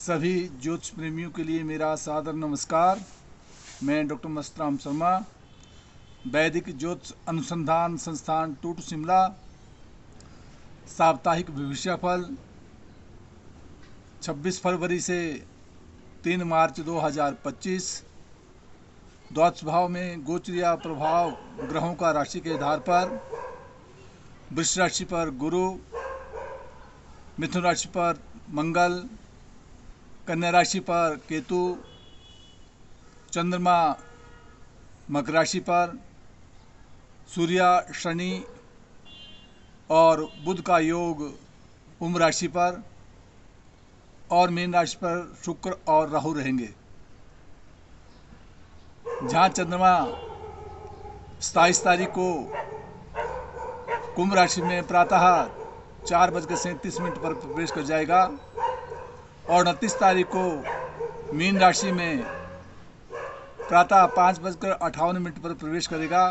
सभी ज्योतिष प्रेमियों के लिए मेरा सादर नमस्कार। मैं डॉक्टर मस्तराम शर्मा, वैदिक ज्योतिष अनुसंधान संस्थान टूटू शिमला। साप्ताहिक भविष्यफल 26 फरवरी से 3 मार्च 2025। द्वादश भाव में गोचरीय प्रभाव ग्रहों का राशि के आधार पर। वृष राशि पर गुरु, मिथुन राशि पर मंगल, कन्या राशि पर केतु, चंद्रमा मकर राशि पर, सूर्य, शनि और बुध का योग कुंभ राशि पर, और मीन राशि पर शुक्र और राहु रहेंगे। जहां चंद्रमा 27 तारीख को कुंभ राशि में प्रातः 4:37 पर प्रवेश कर जाएगा और 29 तारीख को मीन राशि में प्रातः 5:58 पर प्रवेश करेगा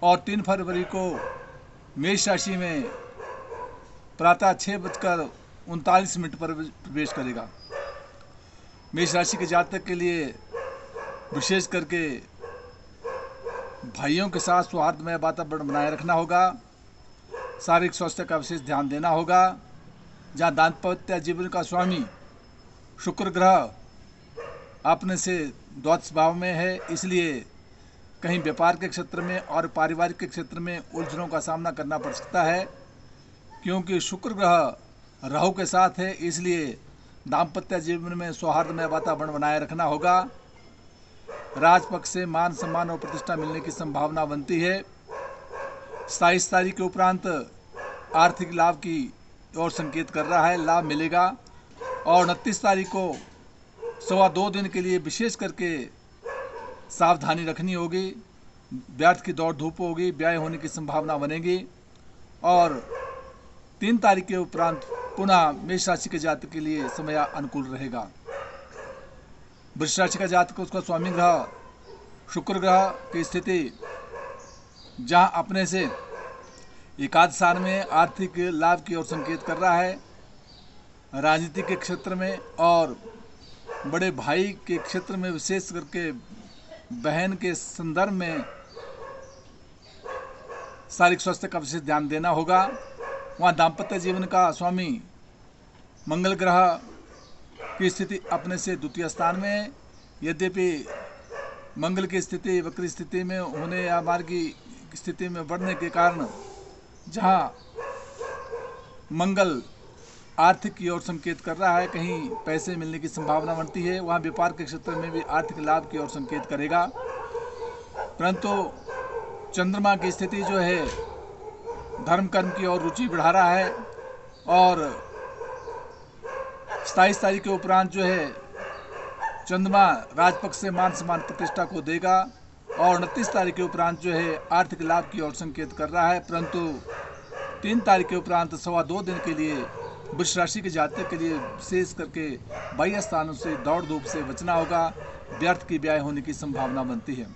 और 3 फरवरी को मेष राशि में प्रातः 6:39 पर प्रवेश करेगा। मेष राशि के जातक के लिए विशेष करके भाइयों के साथ सौहार्दमय वातावरण बनाए रखना होगा। शारीरिक स्वास्थ्य का विशेष ध्यान देना होगा। जहाँ दाम्पत्य जीवन का स्वामी शुक्र ग्रह अपने से द्वादश भाव में है, इसलिए कहीं व्यापार के क्षेत्र में और पारिवारिक के क्षेत्र में उलझनों का सामना करना पड़ सकता है। क्योंकि शुक्र ग्रह राहु के साथ है, इसलिए दाम्पत्य जीवन में सौहार्दमय वातावरण बनाए रखना होगा। राजपक्ष से मान सम्मान और प्रतिष्ठा मिलने की संभावना बनती है। 27 तारीख के उपरांत आर्थिक लाभ की और संकेत कर रहा है, लाभ मिलेगा। और 29 तारीख को 2.25 दिन के लिए विशेष करके सावधानी रखनी होगी। व्यर्थ की दौड़ धूप होगी, व्यय होने की संभावना बनेगी। और 3 तारीख के उपरांत पुनः मेष राशि के जातक के लिए समय अनुकूल रहेगा। वृष राशि का जातक, उसका स्वामी ग्रह शुक्र ग्रह की स्थिति जहां अपने से एकादश स्थान में आर्थिक लाभ की ओर संकेत कर रहा है। राजनीति के क्षेत्र में और बड़े भाई के क्षेत्र में, विशेष करके बहन के संदर्भ में शारीरिक स्वास्थ्य का विशेष ध्यान देना होगा। वहाँ दाम्पत्य जीवन का स्वामी मंगल ग्रह की स्थिति अपने से द्वितीय स्थान में है। यद्यपि मंगल की स्थिति वक्री स्थिति में होने या मार्ग की स्थिति में बढ़ने के कारण जहाँ मंगल आर्थिक की ओर संकेत कर रहा है, कहीं पैसे मिलने की संभावना बनती है। वहाँ व्यापार के क्षेत्र में भी आर्थिक लाभ की ओर संकेत करेगा। परंतु चंद्रमा की स्थिति जो है धर्म कर्म की ओर रुचि बढ़ा रहा है और 27 तारीख के उपरांत जो है चंद्रमा राजपक्ष से मान सम्मान प्रतिष्ठा को देगा और 29 तारीख के उपरांत जो है आर्थिक लाभ की ओर संकेत कर रहा है। परंतु 3 तारीख के उपरांत 2.25 दिन के लिए वृष राशि के जातक के लिए विशेष करके बाह्य स्थानों से दौड़ धूप से बचना होगा। व्यर्थ की व्यय होने की संभावना बनती है।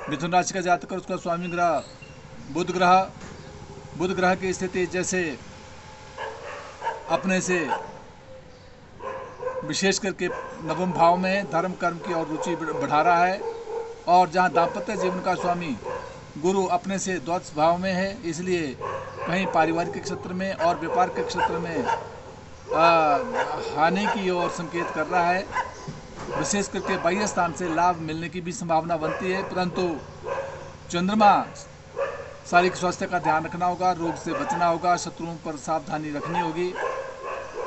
मिथुन राशि का जातक, उसका स्वामी ग्रह बुध ग्रह की स्थिति जैसे अपने से विशेष करके नवम भाव में धर्म कर्म की ओर रुचि बढ़ा रहा है और जहां दाम्पत्य जीवन का स्वामी गुरु अपने से द्वादश भाव में है, इसलिए कहीं पारिवारिक के क्षेत्र में और व्यापार के क्षेत्र में हानि की ओर संकेत कर रहा है। विशेष करके बाह्य स्थान से लाभ मिलने की भी संभावना बनती है। परंतु चंद्रमा शारीरिक स्वास्थ्य का ध्यान रखना होगा, रोग से बचना होगा, शत्रुओं पर सावधानी रखनी होगी।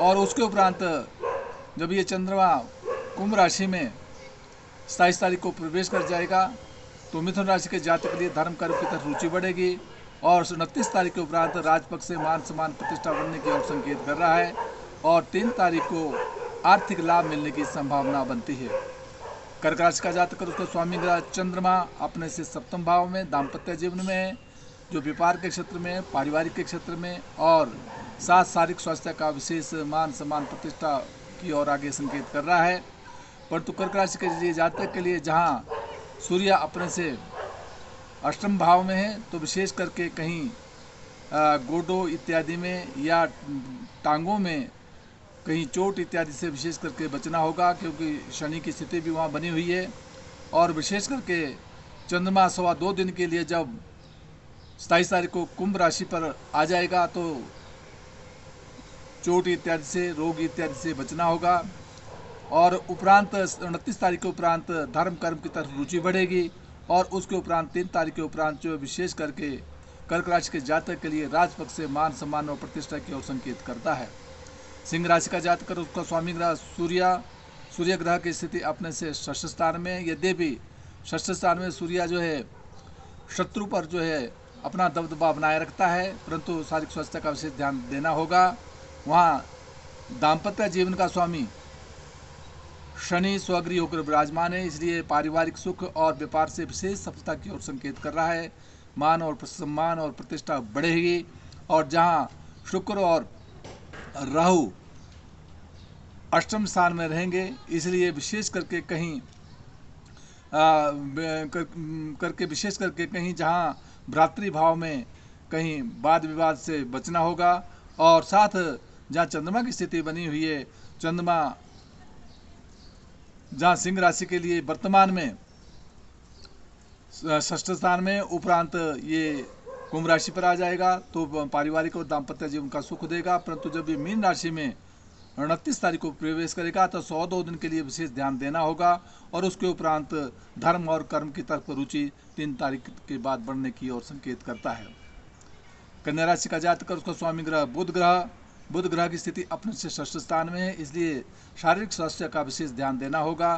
और उसके उपरांत जब ये चंद्रमा कुंभ राशि में 27 तारीख को प्रवेश कर जाएगा तो मिथुन राशि के जातक के लिए धर्म कर्म की तरफ रुचि बढ़ेगी और 29 तारीख के उपरांत राजपक्ष से मान सम्मान प्रतिष्ठा बढ़ने की ओर संकेत कर रहा है और 3 तारीख को आर्थिक लाभ मिलने की संभावना बनती है। कर्क राशि का जातक, उसका स्वामी ग्रह चंद्रमा अपने से सप्तम भाव में दाम्पत्य जीवन में है, जो व्यापार के क्षेत्र में, पारिवारिक के क्षेत्र में और साथ शारीरिक स्वास्थ्य का विशेष मान सम्मान प्रतिष्ठा की ओर आगे संकेत कर रहा है। परंतु कर्क राशि के लिए जातक के लिए जहाँ सूर्य अपने से अष्टम भाव में है, तो विशेष करके कहीं गोडों इत्यादि में या टांगों में कहीं चोट इत्यादि से विशेष करके बचना होगा, क्योंकि शनि की स्थिति भी वहाँ बनी हुई है। और विशेष करके चंद्रमा 2.25 दिन के लिए जब 27 तारीख को कुंभ राशि पर आ जाएगा तो चोट इत्यादि से, रोग इत्यादि से बचना होगा। और उपरांत 29 तारीख के उपरांत धर्म कर्म की तरफ रुचि बढ़ेगी। और उसके उपरांत 3 तारीख के उपरांत जो विशेष करके कर्क राशि के जातक के लिए राजपक्ष से मान सम्मान और प्रतिष्ठा की ओर संकेत करता है। सिंह राशि का जातक, उसका स्वामी ग्रह सूर्य ग्रह की स्थिति अपने से षष्ठ स्थान में। यद्यपि षष्ठ स्थान में सूर्य जो है शत्रु पर जो है अपना दबदबा बनाए रखता है, परंतु शारीरिक स्वास्थ्य का विशेष ध्यान देना होगा। वहाँ दाम्पत्य जीवन का स्वामी शनि स्वगृह होकर विराजमान है, इसलिए पारिवारिक सुख और व्यापार से विशेष सफलता की ओर संकेत कर रहा है। मान और सम्मान और प्रतिष्ठा बढ़ेगी। और जहाँ शुक्र और राहु अष्टम स्थान में रहेंगे, इसलिए विशेष करके कहीं जहाँ भ्रातृभाव में कहीं वाद विवाद से बचना होगा। और साथ जहाँ चंद्रमा की स्थिति बनी हुई है, चंद्रमा जहाँ सिंह राशि के लिए वर्तमान में षष्ठ स्थान में, उपरांत ये कुंभ राशि पर आ जाएगा तो पारिवारिक और दाम्पत्य जीवन का सुख देगा। परंतु जब ये मीन राशि में 29 तारीख को प्रवेश करेगा तो 102 दिन के लिए विशेष ध्यान देना होगा। और उसके उपरांत धर्म और कर्म की तरफ रुचि 3 तारीख के बाद बढ़ने की ओर संकेत करता है। कन्या राशि का जातक, उसका स्वामी ग्रह बुध ग्रह की स्थिति अपने से षष्ठ स्थान में है, इसलिए शारीरिक स्वास्थ्य का विशेष ध्यान देना होगा।